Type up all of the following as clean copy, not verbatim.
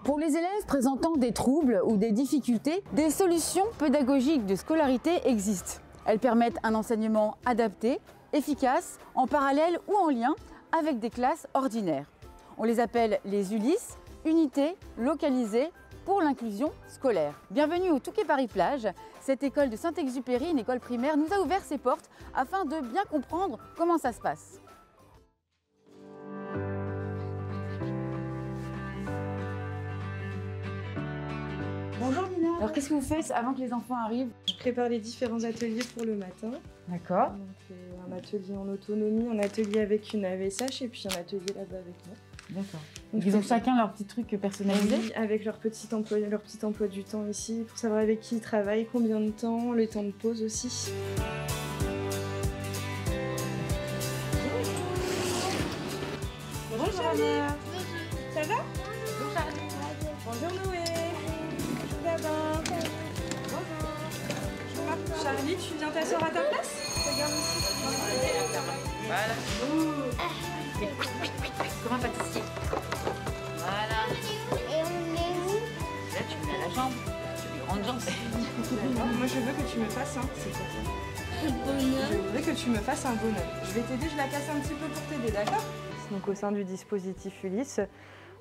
Pour les élèves présentant des troubles ou des difficultés, des solutions pédagogiques de scolarité existent. Elles permettent un enseignement adapté, efficace, en parallèle ou en lien avec des classes ordinaires. On les appelle les ULIS, unités localisées pour l'inclusion scolaire. Bienvenue au Touquet Paris-Plage. Cette école de Saint-Exupéry, une école primaire, nous a ouvert ses portes afin de bien comprendre comment ça se passe. Bonjour Nina. Alors qu'est-ce que vous faites avant que les enfants arrivent? Je prépare les différents ateliers pour le matin. D'accord. Un atelier en autonomie, un atelier avec une AVSH et puis un atelier là-bas avec moi. D'accord. Donc ils ont chacun leur petit truc personnalisé? Oui, avec leur petit emploi du temps ici, pour savoir avec qui ils travaillent, combien de temps, les temps de pause aussi. Bonjour Charlie. Ça va? Bonjour Charlie. Bonjour Noé. Bonjour Gabin. Bonjour. Charlie, tu viens t'asseoir à ta place? Regarde ici. Voilà. Comme un pâtissier. Voilà. Et on est où? Là, tu mets à la jambe. Tu mets grande jambe. Moi, je veux que tu me fasses un. C'est quoi ça? Je veux que tu me fasses un bonhomme. Je vais t'aider, je la casse un petit peu pour t'aider, d'accord? Donc, au sein du dispositif Ulysse,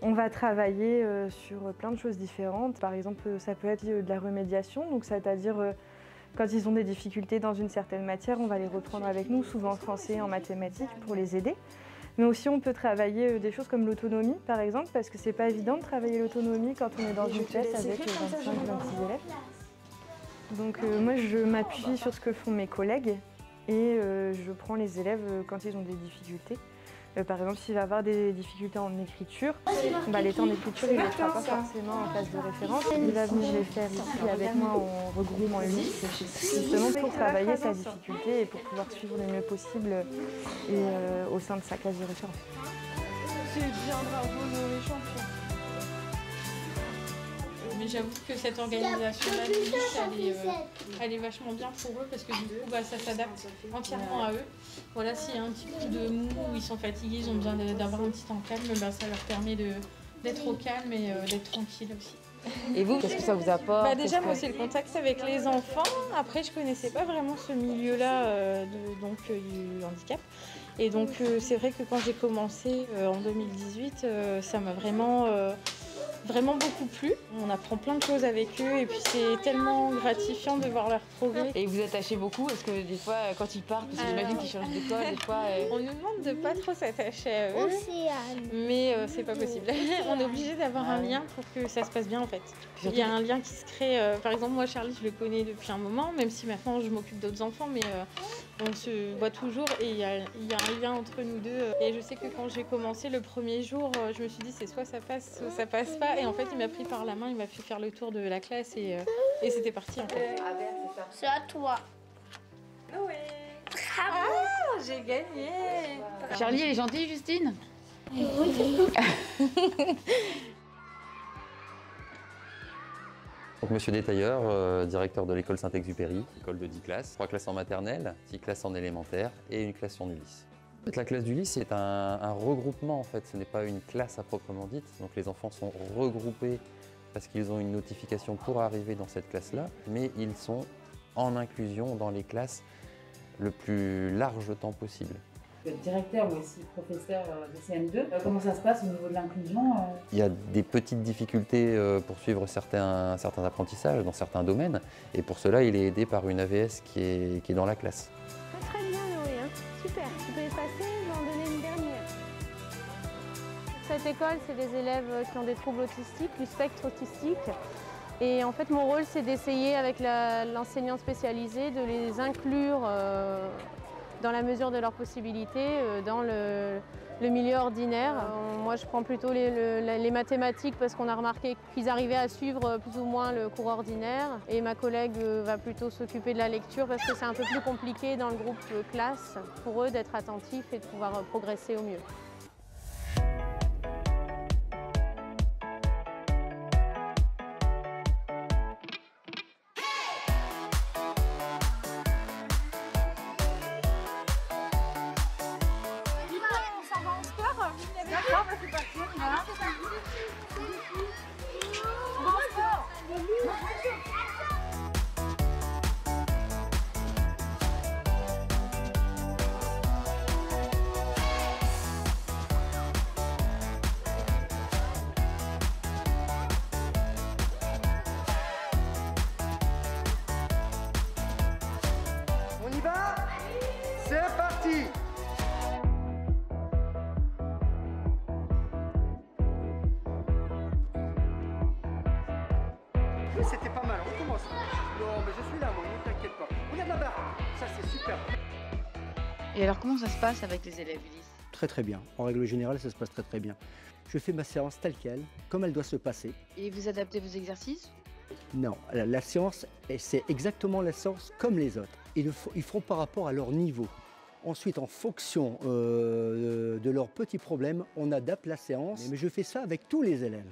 on va travailler sur plein de choses différentes. Par exemple, ça peut être de la remédiation, donc c'est-à-dire quand ils ont des difficultés dans une certaine matière, on va les reprendre avec nous, souvent en français, en mathématiques, pour les aider. Mais aussi, on peut travailler des choses comme l'autonomie, par exemple, parce que c'est pas évident de travailler l'autonomie quand on est dans une classe avec 25-26 élèves. Donc moi, je m'appuie sur ce que font mes collègues et je prends les élèves quand ils ont des difficultés. Par exemple, s'il va avoir des difficultés en écriture, les temps d'écriture, il ne les fera pas forcément en classe de référence. Il va venir les faire ici avec moi en regroupement Ulysse, justement pour travailler sa difficulté et pour pouvoir suivre le mieux possible et, au sein de sa classe de référence. C'est bien, bravo nos champions. Mais j'avoue que cette organisation-là, elle est vachement bien pour eux parce que du coup, ça s'adapte entièrement à eux. Voilà, s'il y a un petit coup de mou, ils sont fatigués, ils ont besoin d'avoir un petit temps calme, ça leur permet d'être au calme et d'être tranquille aussi. Et vous, qu'est-ce que ça vous apporte? Déjà, moi, c'est le contact avec les enfants. Après, je connaissais pas vraiment ce milieu-là du handicap. Et donc, c'est vrai que quand j'ai commencé en 2018, ça m'a vraiment beaucoup plu. On apprend plein de choses avec eux et puis c'est tellement gratifiant de voir leur progrès. Et vous attachez beaucoup? Est-ce que des fois, quand ils partent, parce que j'imagine qu'ils changent d'école, des fois... On nous demande de pas trop s'attacher à eux, Océane. mais c'est pas possible. On est obligé d'avoir un lien pour que ça se passe bien en fait. Il y a un lien qui se crée. Par exemple, moi Charlie, je le connais depuis un moment, même si maintenant je m'occupe d'autres enfants, mais on se voit toujours et il y a un lien entre nous deux. Et je sais que quand j'ai commencé le premier jour, je me suis dit c'est soit ça passe, soit ça passe pas. Et en fait, il m'a pris par la main, il m'a fait faire le tour de la classe et c'était parti en fait. C'est à toi. Noé. Bravo. J'ai gagné. Charlie, elle est gentille, Justine? Donc, Monsieur Détailleur, directeur de l'école Saint-Exupéry, école de 10 classes, 3 classes en maternelle, 6 classes en élémentaire et une classe en Ulysse. En fait, la classe d'Ulysse, c'est un regroupement en fait, ce n'est pas une classe à proprement dite. Donc les enfants sont regroupés parce qu'ils ont une notification pour arriver dans cette classe-là, mais ils sont en inclusion dans les classes le plus large temps possible. Vous êtes directeur ou aussi professeur de CM2. Comment ça se passe au niveau de l'inclusion? Il y a des petites difficultés pour suivre certains apprentissages dans certains domaines, et pour cela, il est aidé par une AVS qui est dans la classe. Très bien Noé, super. Tu peux effacer, je vais en donner une dernière. Cette école, c'est des élèves qui ont des troubles autistiques, du spectre autistique. Et en fait, mon rôle, c'est d'essayer avec l'enseignant spécialisé de les inclure dans la mesure de leurs possibilités dans le milieu ordinaire. Moi, je prends plutôt les mathématiques parce qu'on a remarqué qu'ils arrivaient à suivre plus ou moins le cours ordinaire. Et ma collègue va plutôt s'occuper de la lecture parce que c'est un peu plus compliqué dans le groupe classe pour eux d'être attentifs et de pouvoir progresser au mieux. D'accord, c'est parti, on y va. Oui, c'était pas mal, on commence. Non, mais je suis là, moi, ne t'inquiète pas. Regarde là-bas, ça c'est super. Et alors, comment ça se passe avec les élèves, Ulysse? Très très bien. En règle générale, ça se passe très très bien. Je fais ma séance telle qu'elle, comme elle doit se passer. Et vous adaptez vos exercices? Non, la séance, c'est exactement la séance comme les autres. Ils feront par rapport à leur niveau. Ensuite, en fonction de leurs petits problèmes, on adapte la séance. Mais je fais ça avec tous les élèves.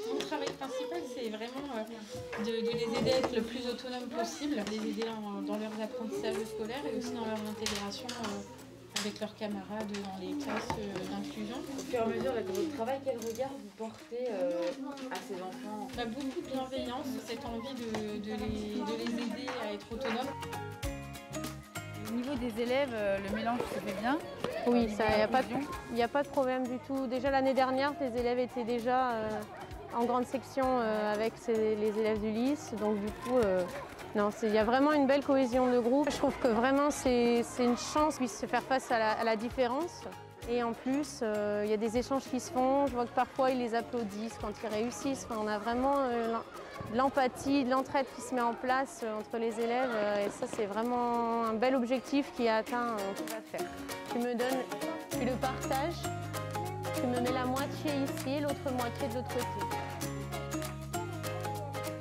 Mon travail principal, c'est vraiment de les aider à être le plus autonome possible, les aider dans leurs apprentissages scolaires et aussi dans leur intégration avec leurs camarades dans les classes d'inclusion. Au fur et à mesure de votre travail, quel regard vous portez à ces enfants? Beaucoup de bienveillance, cette envie de les aider à être autonomes. Au niveau des élèves, le mélange se fait bien? Oui, il n'y a pas de problème du tout. Déjà l'année dernière, les élèves étaient déjà en grande section avec les élèves d'Ulysse. Donc du coup, non, il y a vraiment une belle cohésion de groupe. Je trouve que vraiment c'est une chance qu'ils puissent se faire face à la différence. Et en plus, il y a des échanges qui se font. Je vois que parfois ils les applaudissent quand ils réussissent. Enfin, on a vraiment de l'empathie, de l'entraide qui se met en place entre les élèves. Et ça, c'est vraiment un bel objectif qui est atteint, qu'on va faire. Tu le partages, tu me mets la moitié ici et l'autre moitié de l'autre côté.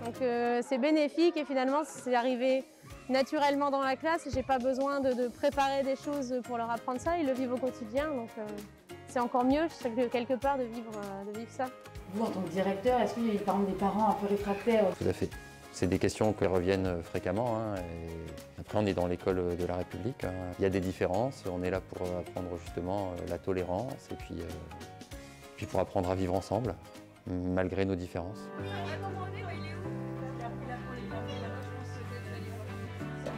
Donc c'est bénéfique et finalement c'est arrivé naturellement dans la classe. J'ai pas besoin de préparer des choses pour leur apprendre ça, ils le vivent au quotidien. Donc c'est encore mieux, quelque part, de vivre ça. Vous, en tant que directeur, est-ce qu'il y a par exemple des parents un peu réfractaires? Tout à fait. C'est des questions qui reviennent fréquemment. Et après, on est dans l'école de la République. Il y a des différences. On est là pour apprendre justement la tolérance et puis pour apprendre à vivre ensemble, malgré nos différences.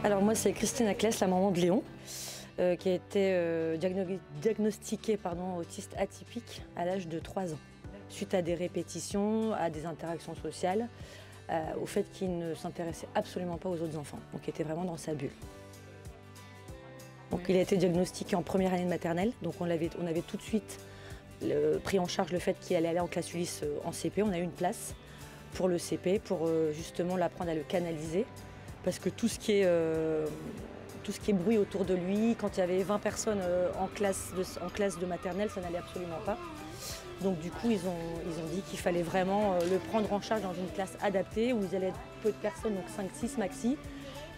Alors moi, c'est Christine Aclès, la maman de Léon, qui a été diagnostiquée autiste atypique à l'âge de 3 ans, suite à des répétitions, à des interactions sociales, au fait qu'il ne s'intéressait absolument pas aux autres enfants, donc il était vraiment dans sa bulle. Donc il a été diagnostiqué en première année de maternelle, donc on avait tout de suite pris en charge le fait qu'il allait aller en classe Ulysse en CP. On a eu une place pour le CP, pour justement l'apprendre à le canaliser, parce que tout ce qui est bruit autour de lui, quand il y avait 20 personnes en classe de maternelle, ça n'allait absolument pas. Donc du coup, ils ont dit qu'il fallait vraiment le prendre en charge dans une classe adaptée où ils allaient être peu de personnes, donc 5-6 maxi.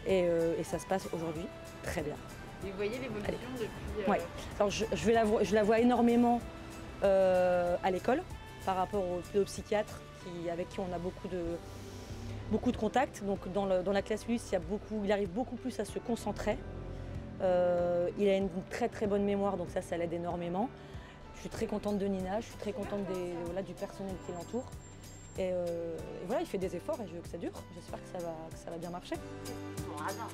Et ça se passe aujourd'hui très bien. Et vous voyez l'évolution depuis... Oui. Alors je la vois énormément à l'école par rapport au pédopsychiatre avec qui on a beaucoup de contacts. Donc dans la classe Ulysse, il arrive beaucoup plus à se concentrer. Il a une très très bonne mémoire, donc ça l'aide énormément. Je suis très contente de Nina, je suis très contente du personnel qui l'entoure. Et voilà, il fait des efforts et je veux que ça dure. J'espère que ça va bien marcher. Bon, radin.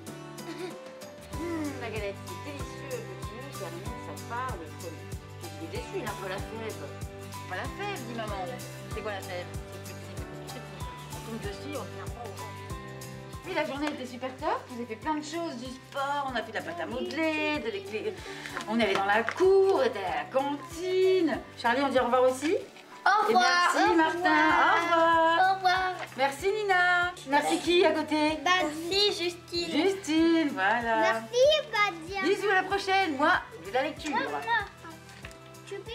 La galette, c'est délicieux. Le petit termine, ça part, le premier. Je suis déçue, il a un peu la fève. Pas la fève, dit maman. C'est quoi la fève? C'est petit. On tombe dessus, on ne tient pas au vent. Oui, la journée était super top. Vous avez fait plein de choses, du sport, on a fait de la pâte à modeler, de l'éclair. On est allé dans la cour, on était à la cantine. Charlie, on dit au revoir aussi. Au revoir. Et merci Martin. Au revoir. Au revoir. Merci Nina. Merci qui à côté? Merci Justine. Justine, voilà. Merci Badia. Bisous, à la prochaine. Moi, j'ai de la lecture. Tu peux